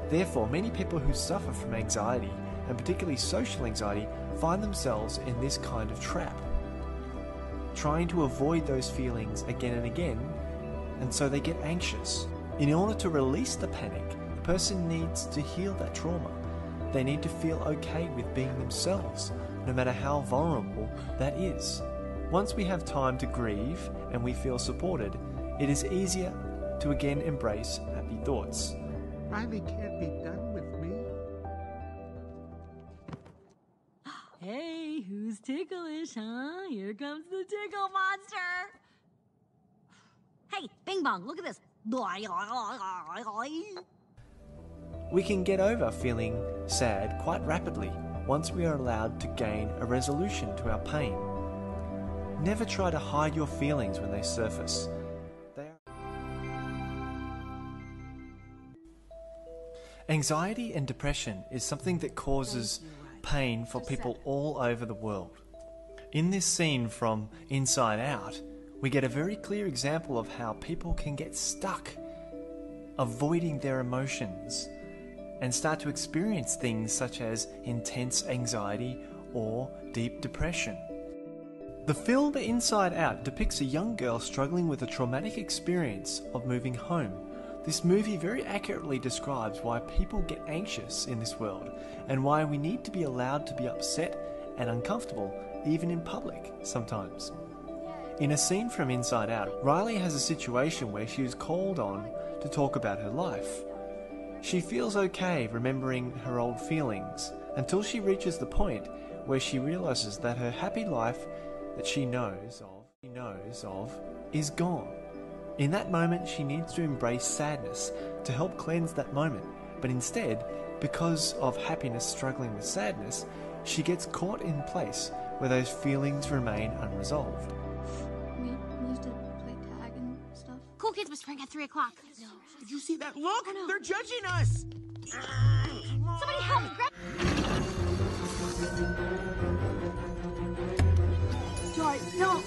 Therefore, many people who suffer from anxiety, and particularly social anxiety, find themselves in this kind of trap, trying to avoid those feelings again and again, and so they get anxious. In order to release the panic, the person needs to heal that trauma. They need to feel okay with being themselves, no matter how vulnerable that is. Once we have time to grieve and we feel supported, it is easier to again embrace happy thoughts. Riley can't be done with me. Hey, who's ticklish, huh? Here comes the tickle monster. Hey, Bing Bong, look at this. We can get over feeling sad quite rapidly once we are allowed to gain a resolution to our pain. Never try to hide your feelings when they surface. Anxiety and depression is something that causes pain for people all over the world. In this scene from Inside Out, we get a very clear example of how people can get stuck, avoiding their emotions, and start to experience things such as intense anxiety or deep depression. The film Inside Out depicts a young girl struggling with a traumatic experience of moving home. This movie very accurately describes why people get anxious in this world and why we need to be allowed to be upset and uncomfortable, even in public sometimes. In a scene from Inside Out, Riley has a situation where she is called on to talk about her life. She feels okay remembering her old feelings until she reaches the point where she realizes that her happy life that she knows of is gone. In that moment, she needs to embrace sadness to help cleanse that moment, but instead, because of happiness struggling with sadness, she gets caught in place where those feelings remain unresolved. We used to play tag and stuff. Cool kids must spring at 3 o'clock. No. Did you see that? Look! Oh, no. They're judging us! Somebody help me! Joy, no!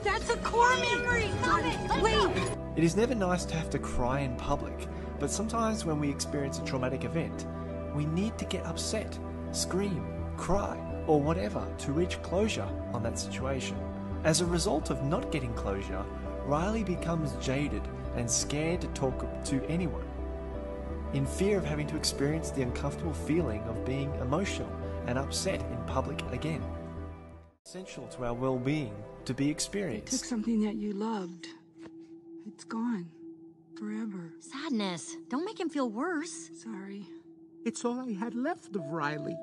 That's a core memory! Stop it! Let's Wait! go. It is never nice to have to cry in public, but sometimes when we experience a traumatic event, we need to get upset, scream, cry, or whatever to reach closure on that situation. As a result of not getting closure, Riley becomes jaded and scared to talk to anyone, in fear of having to experience the uncomfortable feeling of being emotional and upset in public again. Essential to our well-being to be You experienced. took something that you loved. It's gone. Forever. Sadness. Don't make him feel worse. Sorry. It's all I had left of Riley.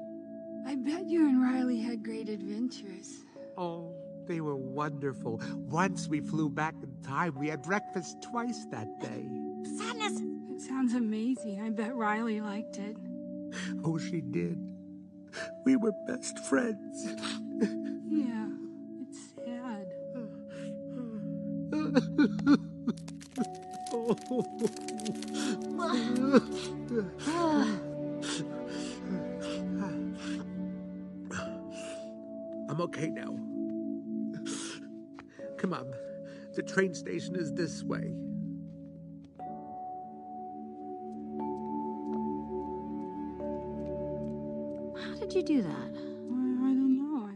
I bet you and Riley had great adventures. Oh, they were wonderful. Once we flew back in time. We had breakfast twice that day. Sadness. It sounds amazing. I bet Riley liked it. Oh, she did. We were best friends. Yeah, it's sad. I'm okay now. Come on. The train station is this way. How did you do that? I don't know.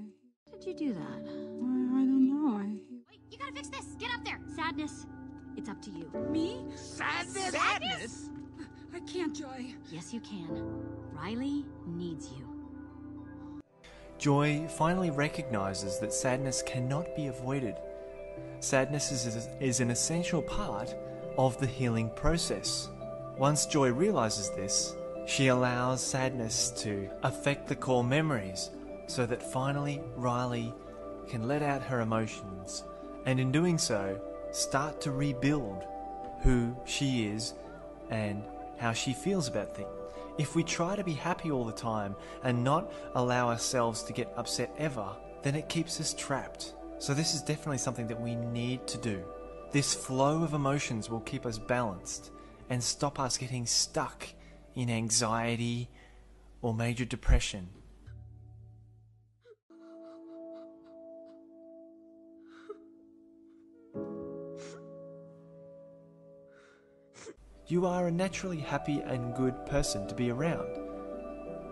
How did you do that? I don't know. Wait, you gotta fix this. Get up there. Sadness. It's up to you. Me? Sadness? Sadness? I can't, Joy. Yes, you can. Riley needs you. Joy finally recognizes that sadness cannot be avoided. Sadness is an essential part of the healing process. Once Joy realizes this, she allows sadness to affect the core memories so that finally Riley can let out her emotions and in doing so start to rebuild who she is and how she feels about things. If we try to be happy all the time and not allow ourselves to get upset ever, then it keeps us trapped. So this is definitely something that we need to do. This flow of emotions will keep us balanced and stop us getting stuck in anxiety or major depression. You are a naturally happy and good person to be around.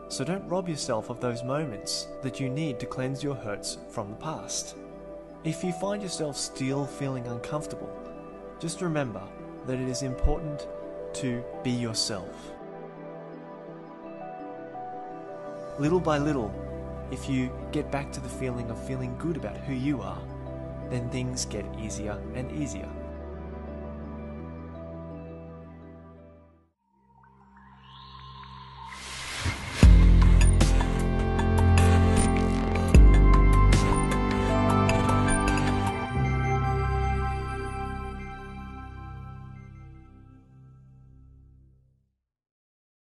So don't rob yourself of those moments that you need to cleanse your hurts from the past. If you find yourself still feeling uncomfortable, just remember that it is important to be yourself. Little by little, if you get back to the feeling of feeling good about who you are, then things get easier and easier.